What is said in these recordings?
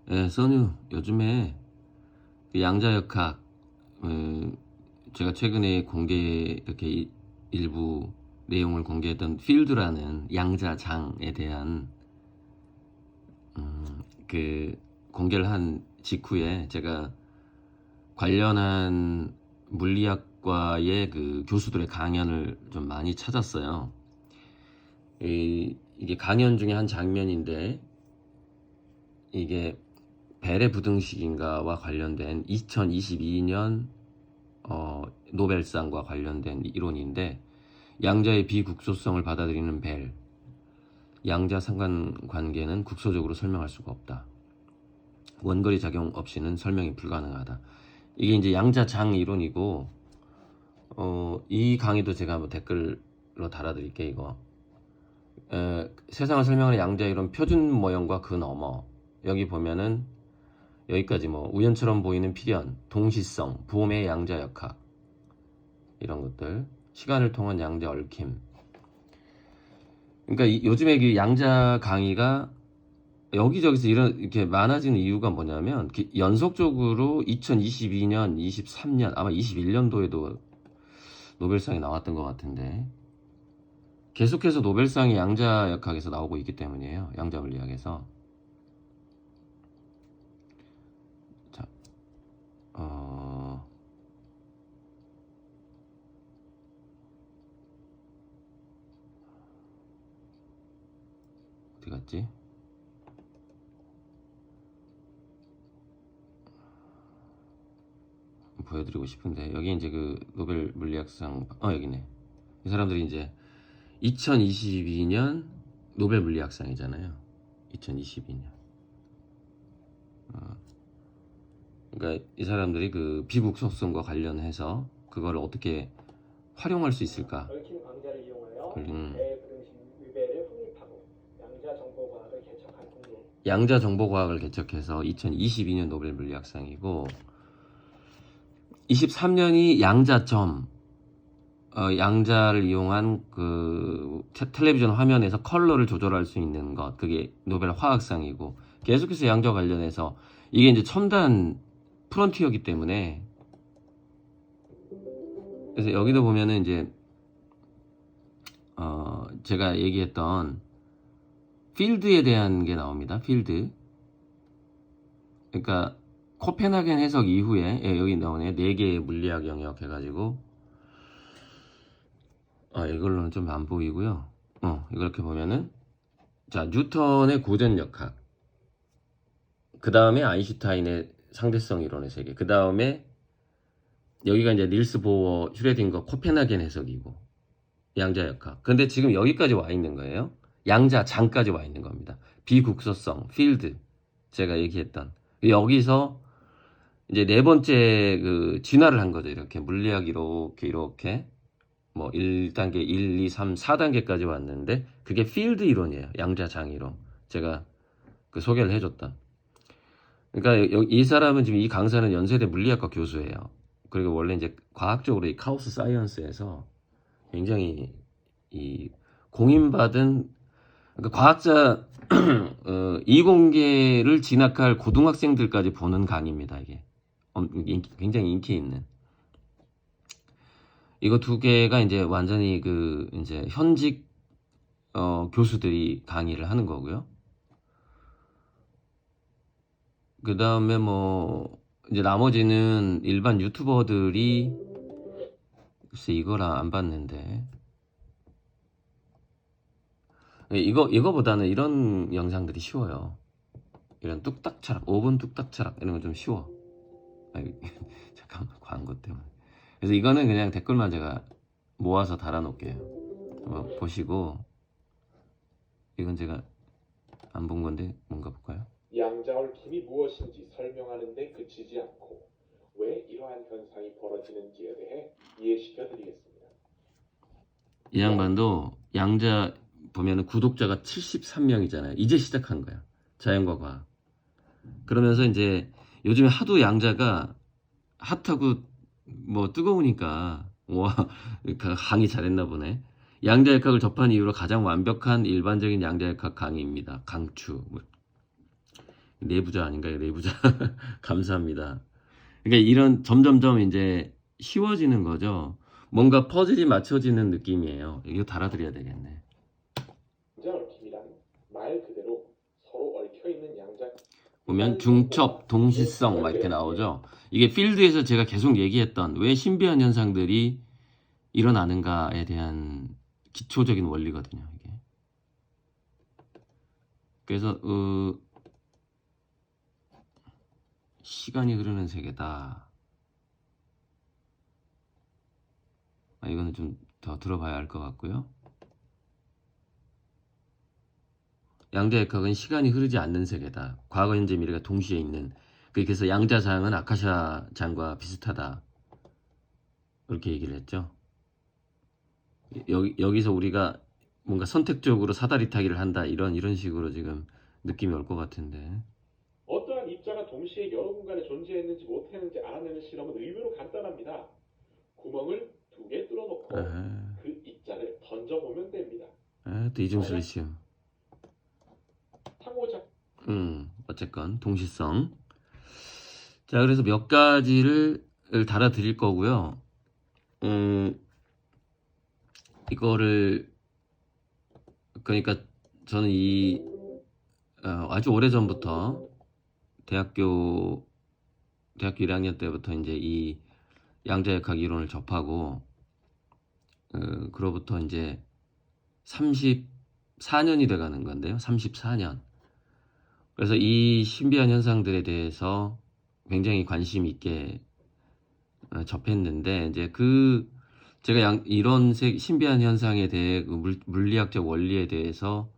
예, 선유, 요즘에 그 양자역학, 제가 최근에 이렇게 일부 내용을 공개했던 필드라는 양자장에 대한, 그, 공개를 한 직후에 제가 관련한 물리학과의 그 교수들의 강연을 좀 많이 찾았어요. 이게 강연 중에 한 장면인데, 이게 벨의 부등식인가와 관련된 2022년 노벨상과 관련된 이론인데, 양자의 비국소성을 받아들이는 벨, 양자 상관관계는 국소적으로 설명할 수가 없다. 원거리 작용 없이는 설명이 불가능하다. 이게 이제 양자장 이론이고, 이 강의도 제가 한번 댓글로 달아드릴게요. 이거 세상을 설명하는 양자 이론 표준 모형과 그 너머, 여기 보면은 여기까지 뭐 우연처럼 보이는 필연, 동시성, 보험의 양자역학, 이런 것들, 시간을 통한 양자 얽힘. 그러니까 요즘에 그 양자 강의가 여기저기서 이렇게 많아지는 이유가 뭐냐면, 연속적으로 2022년, 23년, 아마 21년도에도 노벨상이 나왔던 것 같은데, 계속해서 노벨상이 양자역학에서 나오고 있기 때문이에요. 양자물리학에서. 자, 어디 갔지? 보여드리고 싶은데, 여기 이제 그 노벨 물리학상, 여기네. 이 사람들이 이제 2022년 노벨 물리학상이잖아요. 2022년. 그러니까 이 사람들이 그 비국소성과 관련해서 그걸 어떻게 활용할 수 있을까? 얽힌 광자를 이용하여 배 부등식 위배를 확립하고 양자 정보과학을 개척해서 2022년 노벨 물리학상이고, 23년이 양자점, 양자를 이용한 그 텔레비전 화면에서 컬러를 조절할 수 있는 것, 그게 노벨 화학상이고, 계속해서 양자 관련해서 이게 이제 첨단 프론티어기 때문에, 그래서 여기도 보면은 이제 제가 얘기했던 필드에 대한 게 나옵니다. 필드. 그러니까 코펜하겐 해석 이후에, 여기 나오네, 4개의 물리학 영역 해가지고, 이걸로는 좀 안 보이고요. 이렇게 보면은, 자, 뉴턴의 고전역학, 그 다음에 아인슈타인의 상대성 이론의 세계, 그 다음에 여기가 이제 닐스 보어, 슈레딩거, 코펜하겐 해석이고, 양자역학. 근데 지금 여기까지 와 있는 거예요. 양자장까지 와 있는 겁니다. 비국소성, 필드, 제가 얘기했던. 여기서 이제 네 번째 그 진화를 한 거죠. 이렇게 물리학 이렇게 뭐 1단계, 1, 2, 3, 4단계까지 왔는데, 그게 필드 이론이에요. 양자장 이론. 제가 그 소개를 해줬던. 그러니까 이 사람은 지금, 이 강사는 연세대 물리학과 교수예요. 그리고 원래 이제 과학적으로 이 카오스 사이언스에서 굉장히 이 공인받은, 그러니까 과학자 이공계를 진학할 고등학생들까지 보는 강의입니다. 이게 굉장히 인기 있는. 이거 2개가 이제 완전히 그 이제 현직 교수들이 강의를 하는 거고요. 그 다음에 뭐 이제 나머지는 일반 유튜버들이, 글쎄 이거랑 안 봤는데, 이거보다는 이런 영상들이 쉬워요. 이런 뚝딱 철학, 5분 뚝딱 철학, 이런 건 좀 쉬워. 잠깐만, 광고 때문에. 그래서 이거는 그냥 댓글만 제가 모아서 달아놓을게요. 한번 보시고. 이건 제가 안 본 건데 뭔가 볼까요? 양자 얽힘이 무엇인지 설명하는 데 그치지 않고 왜 이러한 현상이 벌어지는지에 대해 이해시켜 드리겠습니다. 이 양반도 양자 보면은 구독자가 73명이잖아요. 이제 시작한 거야. 자연과 과학. 그러면서 이제 요즘에 하도 양자가 핫하고 뭐 뜨거우니까, 와, 강의 잘했나 보네. 양자역학을 접한 이후로 가장 완벽한 일반적인 양자역학 강의입니다. 강추. 내부자 아닌가요? 내부자. 감사합니다. 그러니까 이런 점점점 이제 쉬워지는 거죠. 뭔가 퍼즐이 맞춰지는 느낌이에요. 이거 달아드려야 되겠네. 양자 얽힘이란 말 그대로 서로 얽혀 있는 양자 보면 중첩, 동시성 막 이렇게 나오죠. 이게 필드에서 제가 계속 얘기했던 왜 신비한 현상들이 일어나는가에 대한 기초적인 원리거든요. 이게. 그래서 시간이 흐르는 세계다. 이거는 좀 더 들어봐야 할 것 같고요. 양자역학은 시간이 흐르지 않는 세계다. 과거, 현재, 미래가 동시에 있는. 그래서 양자장은 아카샤장과 비슷하다. 이렇게 얘기를 했죠. 여기서 우리가 뭔가 선택적으로 사다리 타기를 한다. 이런 식으로 지금 느낌이 올 것 같은데. 어떠한 입자가 동시에 여러 공간에 존재했는지 못했는지 알아내는 실험은 의외로 간단합니다. 구멍을 2개 뚫어놓고 그 입자를 던져보면 됩니다. 또 이중수를 시험. 상호작 어쨌건 동시성. 자, 그래서 몇 가지를 달아드릴 거고요. 이거를 그러니까 저는 아주 오래 전부터 대학교 1학년 때부터 이제 이 양자역학 이론을 접하고 그로부터 이제 34년이 돼가는 건데요. 34년. 그래서 이 신비한 현상들에 대해서 굉장히 관심 있게 접했는데 이제 제가 이런 신비한 현상에 대해 물리학적 원리에 대해서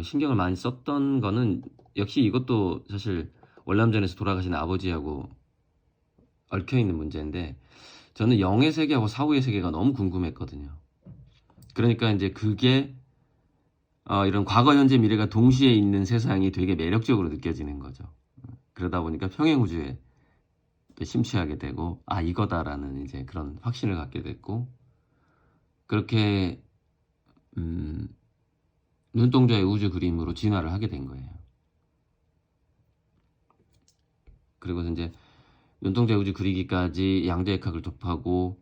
신경을 많이 썼던 거는 역시 이것도 사실 월남전에서 돌아가신 아버지하고 얽혀있는 문제인데 저는 영의 세계하고 사후의 세계가 너무 궁금했거든요. 그러니까 이제 그게 이런 과거, 현재, 미래가 동시에 있는 세상이 되게 매력적으로 느껴지는 거죠. 그러다 보니까 평행우주에 또 심취하게 되고 이거다라는 이제 그런 확신을 갖게 됐고 그렇게 눈동자의 우주 그림으로 진화를 하게 된 거예요. 그리고 이제 눈동자의 우주 그리기까지 양자역학을 접하고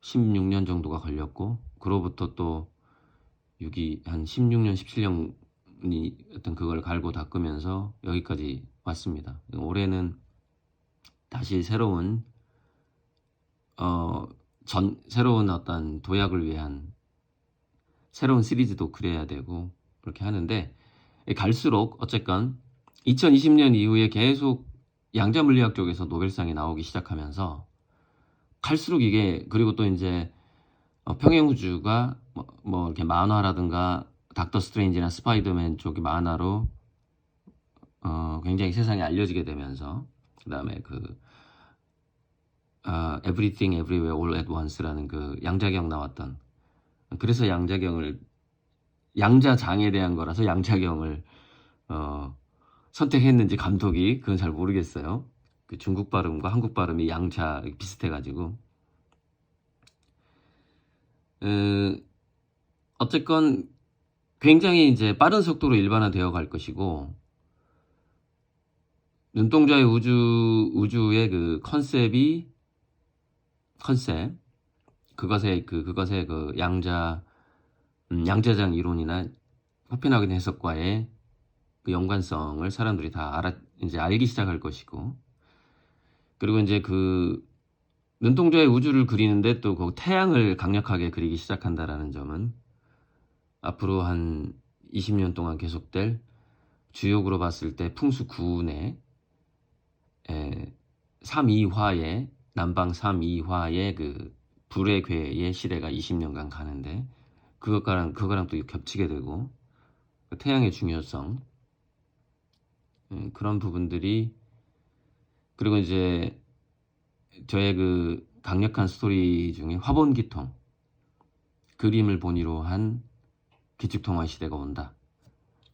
16년 정도가 걸렸고 그로부터 또 한 16년, 17년이 어떤 그걸 갈고 닦으면서 여기까지 왔습니다. 올해는 다시 새로운 어떤 도약을 위한 새로운 시리즈도 그려야 되고 그렇게 하는데 갈수록 어쨌건 2020년 이후에 계속 양자물리학 쪽에서 노벨상이 나오기 시작하면서 갈수록 이게 그리고 또 이제 평행우주가 뭐 이렇게 만화라든가 닥터 스트레인지나 스파이더맨 쪽이 만화로 굉장히 세상에 알려지게 되면서 그 다음에 Everything Everywhere All at Once라는 그 양자경 나왔던 그래서 양자장에 대한 거라서 양자경을 선택했는지 감독이 그건 잘 모르겠어요. 그 중국 발음과 한국 발음이 양자 비슷해가지고 어쨌건 굉장히 이제 빠른 속도로 일반화되어 갈 것이고 눈동자의 우주의 그 그것의 그 양자장 이론이나 코펜하겐 해석과의 그 연관성을 사람들이 다 이제 알기 시작할 것이고 그리고 이제 그 눈동자의 우주를 그리는데 또 그 태양을 강력하게 그리기 시작한다라는 점은 앞으로 한 20년 동안 계속될 주역으로 봤을 때 풍수 9운의 3.2화의 남방 3.2화의 그 불의 괴의 시대가 20년간 가는데 그거랑 또 겹치게 되고 그 태양의 중요성 그런 부분들이 그리고 이제 저의 그 강력한 스토리 중에 화본기통 그림을 본위로 한 기축통화 시대가 온다.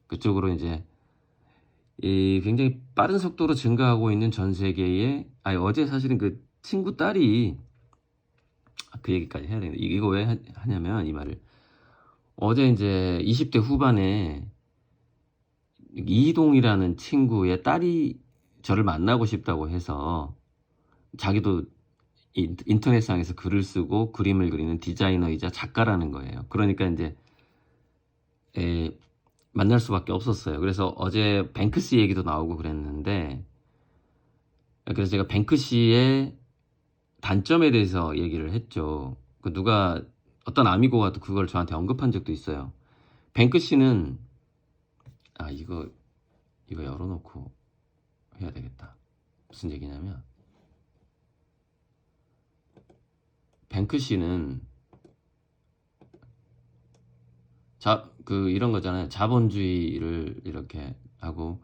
그쪽으로 이제 굉장히 빠른 속도로 증가하고 있는 전 세계에 어제 사실은 그 친구 딸이 그 얘기까지 해야 되는데 이거 왜 하냐면 이 말을 어제 이제 20대 후반에 이희동이라는 친구의 딸이 저를 만나고 싶다고 해서 자기도 인터넷상에서 글을 쓰고 그림을 그리는 디자이너이자 작가라는 거예요. 그러니까 이제 만날 수밖에 없었어요. 그래서 어제 뱅크시 얘기도 나오고 그랬는데, 그래서 제가 뱅크시의 단점에 대해서 얘기를 했죠. 누가 어떤 아미고가 또 그걸 저한테 언급한 적도 있어요. 뱅크시는 이거 열어놓고 해야 되겠다. 무슨 얘기냐면, 뱅크시는 이런 거잖아요. 자본주의를 이렇게 하고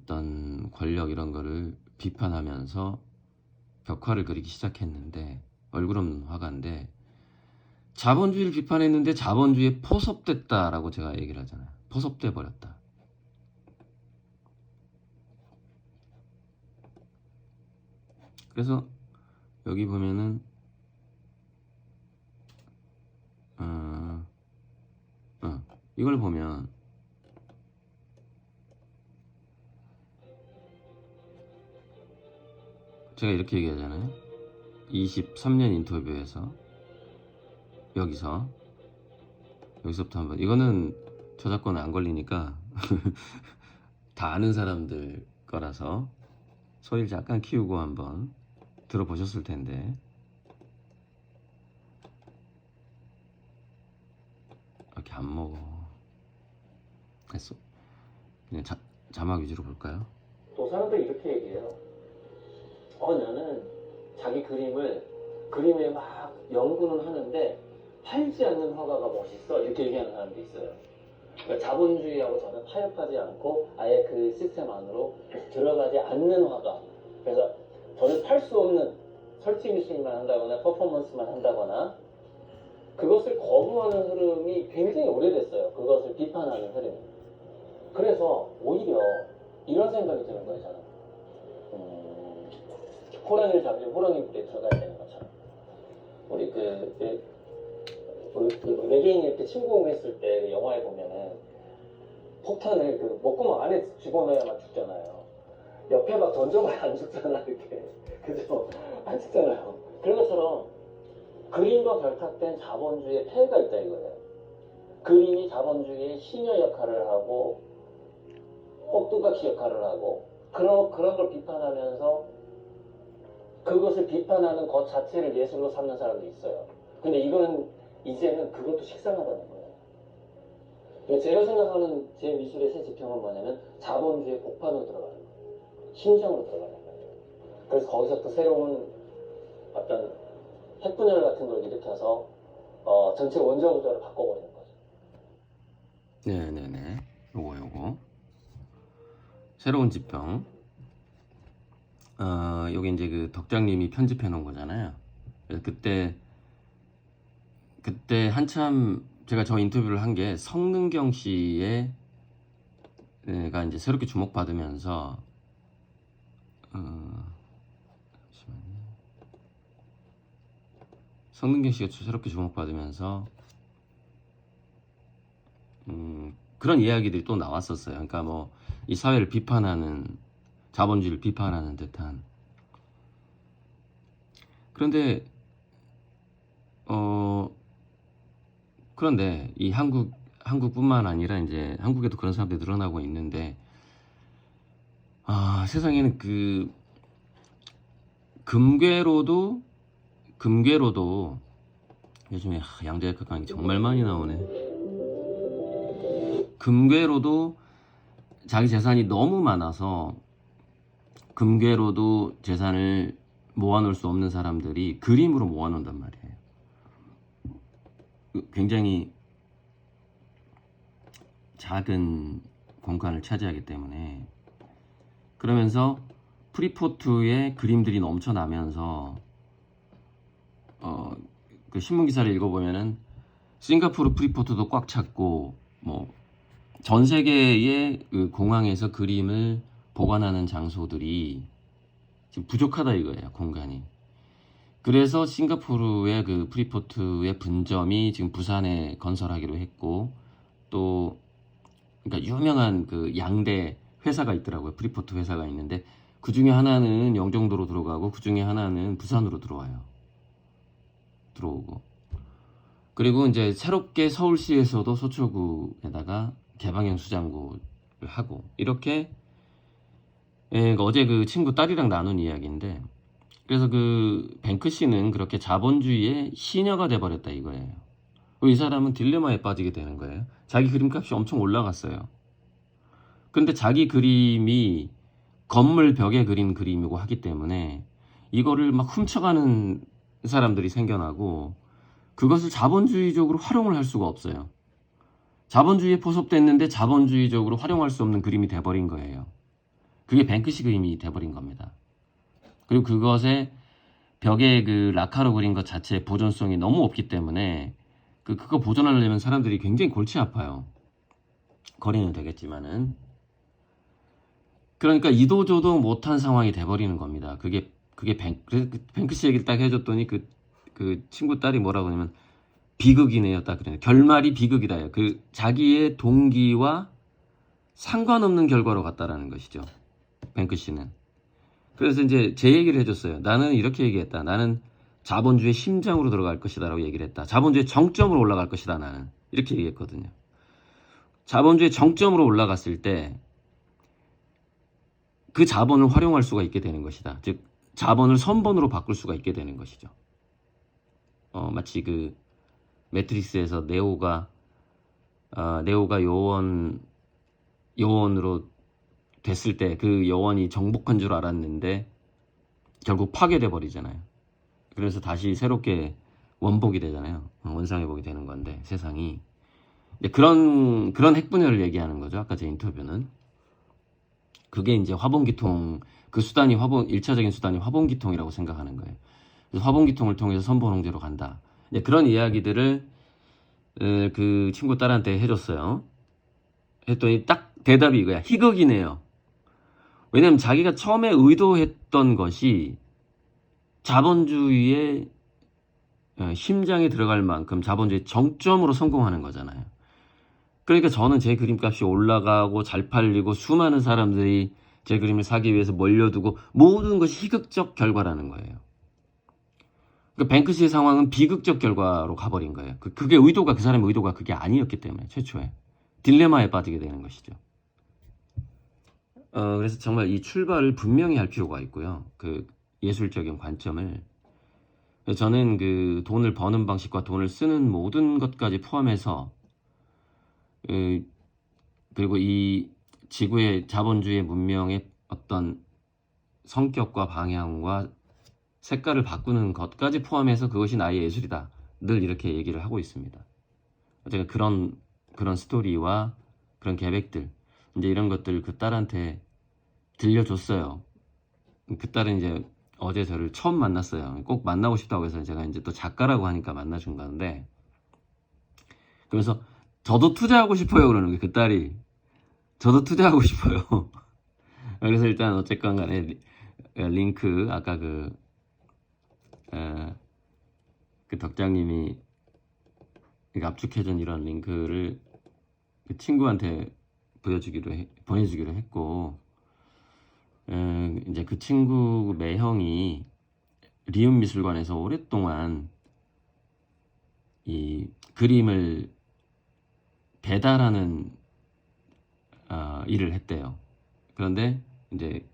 어떤 권력 이런 거를 비판하면서 벽화를 그리기 시작했는데, 얼굴 없는 화가인데 자본주의를 비판했는데 자본주의에 포섭됐다라고 제가 얘기를 하잖아요. 포섭돼 버렸다. 그래서 여기 보면은 이걸 보면 제가 이렇게 얘기하잖아요. 23년 인터뷰에서 여기서부터 한번, 이거는 저작권 안 걸리니까 다 아는 사람들 거라서 소리를 잠깐 키우고 한번 들어보셨을 텐데, 이렇게 안 먹어. 했어. 그냥 자막 위주로 볼까요? 또 사람들이 이렇게 얘기해요. 나는 자기 그림에 막 연구는 하는데 팔지 않는 화가가 멋있어, 이렇게 얘기하는 사람도 있어요. 그러니까 자본주의하고 저는 타협하지 않고 아예 그 시스템 안으로 들어가지 않는 화가. 그래서 저는 팔 수 없는 설치미술만 한다거나 퍼포먼스만 한다거나 그것을 거부하는 흐름이 굉장히 오래됐어요. 그것을 비판하는 흐름이. 그래서 오히려 이런 생각이 드는 거예요, 저는. 호랑이를 잡으려면 호랑이 굴에 들어가야 되는 것처럼. 우리 외계인이 이렇게 침공했을 때 영화에 보면은 폭탄을 그 목구멍 안에 집어넣어야만 죽잖아요. 옆에 막 던져봐야 안 죽잖아, 이렇게. 그죠? 안 죽잖아요. 그런 것처럼 그림과 결탁된 자본주의의 폐해가 있다 이거예요. 그림이 자본주의의 시녀 역할을 하고 꼭두각시 역할을 하고 그런 걸 비판하면서 그것을 비판하는 것 자체를 예술로 삼는 사람도 있어요. 근데 이거는 이제는 그것도 식상하다는 거예요. 제가 생각하는 제 미술의 새 지평은 뭐냐면 자본주의 복판으로 들어가는 거예요. 심정으로 들어가는 거예요. 그래서 거기서 또 새로운 어떤 핵분열 같은 걸 일으켜서 전체 원자 구조를 바꿔버리는 거죠. 네네네. 요거 새로운 지평. 여기 이제 그 덕장님이 편집해 놓은 거잖아요. 그래서 그때 한참 제가 저 인터뷰를 한 게 성능경 씨가 이제 새롭게 주목받으면서 잠시만요. 성능경 씨가 새롭게 주목받으면서 그런 이야기들이 또 나왔었어요. 그러니까 뭐 이 사회를 비판하는, 자본주의를 비판하는 듯한. 그런데 이 한국뿐만 아니라 이제 한국에도 그런 사람들이 늘어나고 있는데, 세상에는 그 금괴로도 요즘에 양자역학 강의 정말 많이 나오네. 금괴로도 자기 재산이 너무 많아서 금괴로도 재산을 모아놓을 수 없는 사람들이 그림으로 모아놓는단 말이에요. 굉장히 작은 공간을 차지하기 때문에. 그러면서 프리포트에 그림들이 넘쳐나면서 그 신문 기사를 읽어보면은 싱가포르 프리포트도 꽉 찼고, 뭐 전 세계의 그 공항에서 그림을 보관하는 장소들이 지금 부족하다 이거예요, 공간이. 그래서 싱가포르의 그 프리포트의 분점이 지금 부산에 건설하기로 했고, 또 그러니까 유명한 그 양대 회사가 있더라고요. 프리포트 회사가 있는데 그 중에 하나는 영종도로 들어가고 그 중에 하나는 부산으로 들어오고. 그리고 이제 새롭게 서울시에서도 서초구에다가 개방형 수장고를 하고 이렇게. 그러니까 어제 그 친구 딸이랑 나눈 이야기인데, 그래서 그 뱅크 씨는 그렇게 자본주의의 시녀가 돼버렸다 이거예요. 이 사람은 딜레마에 빠지게 되는 거예요. 자기 그림값이 엄청 올라갔어요. 근데 자기 그림이 건물 벽에 그린 그림이고 하기 때문에 이거를 막 훔쳐가는 사람들이 생겨나고 그것을 자본주의적으로 활용을 할 수가 없어요. 자본주의에 포섭됐는데 자본주의적으로 활용할 수 없는 그림이 돼버린 거예요. 그게 뱅크시 그림이 돼버린 겁니다. 그리고 그것에 벽에 그 라카로 그린 것 자체의 보존성이 너무 없기 때문에 그거 보존하려면 사람들이 굉장히 골치 아파요. 거리는 되겠지만은. 그러니까 이도저도 못한 상황이 돼버리는 겁니다. 그게 뱅크시 얘기를 딱 해줬더니 그 친구 딸이 뭐라고 하냐면 비극이네요. 딱 그래요. 결말이 비극이다요. 그 자기의 동기와 상관없는 결과로 갔다라는 것이죠. 뱅크시는. 그래서 이제 제 얘기를 해줬어요. 나는 이렇게 얘기했다. 나는 자본주의 심장으로 들어갈 것이다 라고 얘기를 했다. 자본주의 정점으로 올라갈 것이다 나는. 이렇게 얘기했거든요. 자본주의 정점으로 올라갔을 때 그 자본을 활용할 수가 있게 되는 것이다. 즉 자본을 선본으로 바꿀 수가 있게 되는 것이죠. 마치 그 매트릭스에서 네오가 요원으로 됐을 때 그 요원이 정복한 줄 알았는데 결국 파괴돼 버리잖아요. 그래서 다시 새롭게 원복이 되잖아요. 원상회복이 되는 건데 세상이. 그런 핵분열을 얘기하는 거죠. 아까 제 인터뷰는. 그게 이제 화본기통, 그 수단이 1차적인 수단이 화본기통이라고 생각하는 거예요. 그래서 화본기통을 통해서 선본홍제로 간다. 그런 이야기들을 그 친구 딸한테 해줬어요. 했더니 딱 대답이 이거야. 희극이네요. 왜냐면 자기가 처음에 의도했던 것이 자본주의의 심장에 들어갈 만큼 자본주의 정점으로 성공하는 거잖아요. 그러니까 저는 제 그림값이 올라가고 잘 팔리고 수많은 사람들이 제 그림을 사기 위해서 몰려두고 모든 것이 희극적 결과라는 거예요. 그러니까 뱅크시의 상황은 비극적 결과로 가버린 거예요. 그게 그 사람의 의도가 그게 아니었기 때문에 최초에 딜레마에 빠지게 되는 것이죠. 그래서 정말 이 출발을 분명히 할 필요가 있고요. 그 예술적인 관점을. 저는 그 돈을 버는 방식과 돈을 쓰는 모든 것까지 포함해서 그리고 이 지구의 자본주의 문명의 어떤 성격과 방향과 색깔을 바꾸는 것까지 포함해서 그것이 나의 예술이다. 늘 이렇게 얘기를 하고 있습니다. 제가 그런 스토리와 그런 계획들, 이제 이런 것들 그 딸한테 들려줬어요. 그 딸은 이제 어제 저를 처음 만났어요. 꼭 만나고 싶다고 해서 제가 이제 또 작가라고 하니까 만나준 건데, 그러면서 저도 투자하고 싶어요 그러는 거예요. 그 딸이 저도 투자하고 싶어요. 그래서 일단 어쨌건 간에 링크 아까 그 덕장님이 압축해준 이런 링크를 그 친구한테 보내주기로 했고, 이제 그 친구 매형이 리움미술관에서 오랫동안 이 그림을 배달하는 일을 했대요. 그런데 이제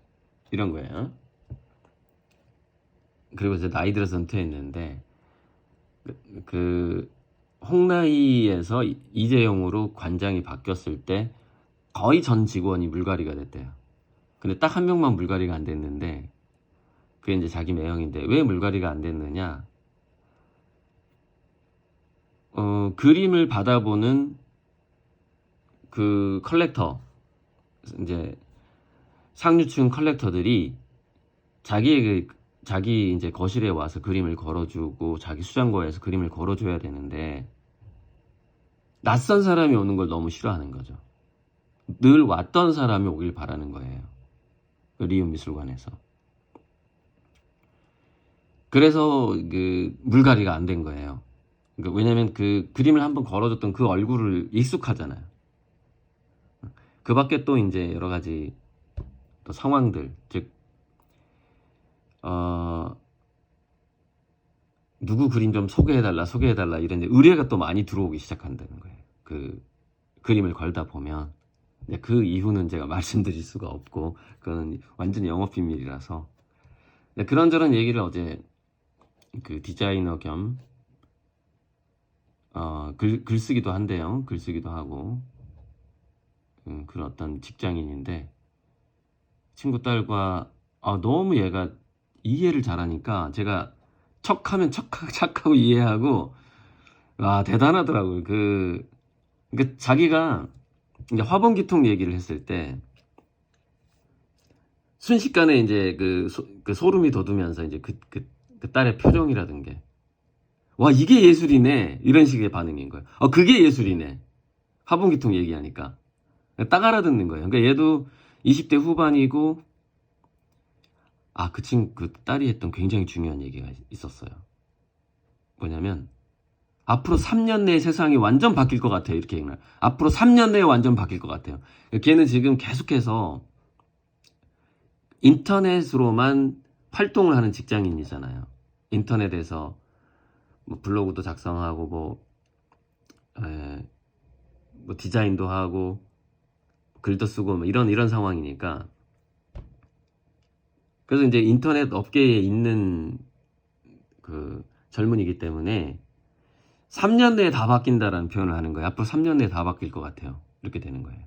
이런 거예요. 그리고 이제 나이 들어서 은퇴했는데 그 홍나이에서 이재용으로 관장이 바뀌었을 때 거의 전 직원이 물갈이가 됐대요. 근데 딱 한 명만 물갈이가 안 됐는데 그게 이제 자기 매형인데 왜 물갈이가 안 됐느냐? 그림을 받아보는 그 컬렉터, 이제 상류층 컬렉터들이 자기 이제 거실에 와서 그림을 걸어주고 자기 수장고에서 그림을 걸어줘야 되는데 낯선 사람이 오는 걸 너무 싫어하는 거죠. 늘 왔던 사람이 오길 바라는 거예요. 리움미술관에서. 그래서 그 물갈이가 안 된 거예요. 그러니까 왜냐면 그 그림을 한번 걸어줬던 그 얼굴을 익숙하잖아요. 그 밖에 또 이제 여러 가지 또 상황들, 즉, 누구 그림 좀 소개해달라 이런 의뢰가 또 많이 들어오기 시작한다는 거예요. 그 그림을 걸다 보면. 근데 그 이유는 제가 말씀드릴 수가 없고, 그건 완전히 영업 비밀이라서. 그런저런 얘기를 어제 그 디자이너 겸, 글쓰기도 한대요. 글쓰기도 하고, 그런 어떤 직장인인데, 친구 딸과, 너무 얘가 이해를 잘하니까, 제가 척하면 착하고 이해하고, 와, 대단하더라고요. 그러니까 자기가 이제 화분기통 얘기를 했을 때, 순식간에 이제 그 소름이 돋으면서 이제 그 딸의 표정이라든 게, 와, 이게 예술이네. 이런 식의 반응인 거예요. 그게 예술이네. 화분기통 얘기하니까. 딱 알아듣는 거예요. 그러니까 얘도 20대 후반이고, 그 딸이 했던 굉장히 중요한 얘기가 있었어요. 뭐냐면, 앞으로 3년 내에 세상이 완전 바뀔 것 같아요. 이렇게 얘기해요. 앞으로 3년 내에 완전 바뀔 것 같아요. 걔는 지금 계속해서 인터넷으로만 활동을 하는 직장인이잖아요. 인터넷에서 뭐 블로그도 작성하고 뭐 디자인도 하고 글도 쓰고 뭐 이런 상황이니까. 그래서 이제 인터넷 업계에 있는 그 젊은이기 때문에 3년 내에 다 바뀐다라는 표현을 하는 거예요. 앞으로 3년 내에 다 바뀔 것 같아요. 이렇게 되는 거예요.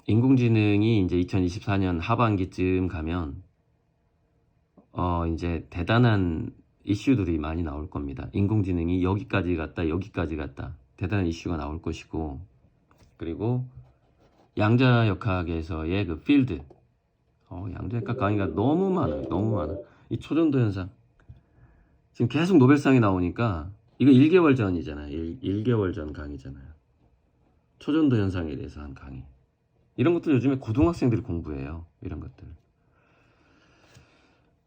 인공지능이 이제 2024년 하반기쯤 가면 이제 대단한 이슈들이 많이 나올 겁니다. 인공지능이 여기까지 갔다 대단한 이슈가 나올 것이고, 그리고 양자역학에서의 그 필드, 양자역학 강의가 너무 많아. 이 초전도 현상 지금 계속 노벨상이 나오니까, 이거 1개월 전이잖아요. 1개월 전 강의잖아요. 초전도 현상에 대해서 한 강의. 이런 것들 요즘에 고등학생들이 공부해요. 이런 것들.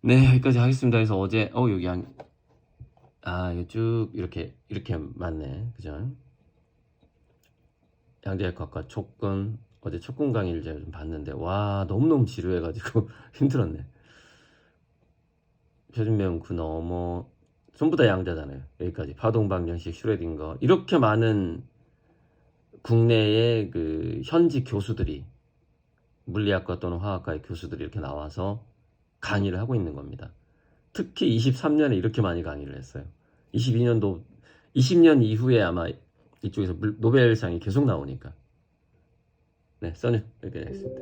네, 여기까지 하겠습니다. 그래서 어제 여기 이거 쭉 이렇게 맞네. 그죠? 양자역학과 촉근, 어제 촉근 강의를 제가 좀 봤는데, 와, 너무너무 지루해가지고 힘들었네. 표준명 그 너머 전부 다 양자잖아요. 여기까지 파동 방정식, 슈레딩거, 이렇게 많은 국내의 그 현지 교수들이, 물리학과 또는 화학과의 교수들이 이렇게 나와서 강의를 하고 있는 겁니다. 특히 23년에 이렇게 많이 강의를 했어요. 22년도 20년 이후에 아마 이쪽에서 노벨상이 계속 나오니까. 네, 써니 이렇게 했습니다.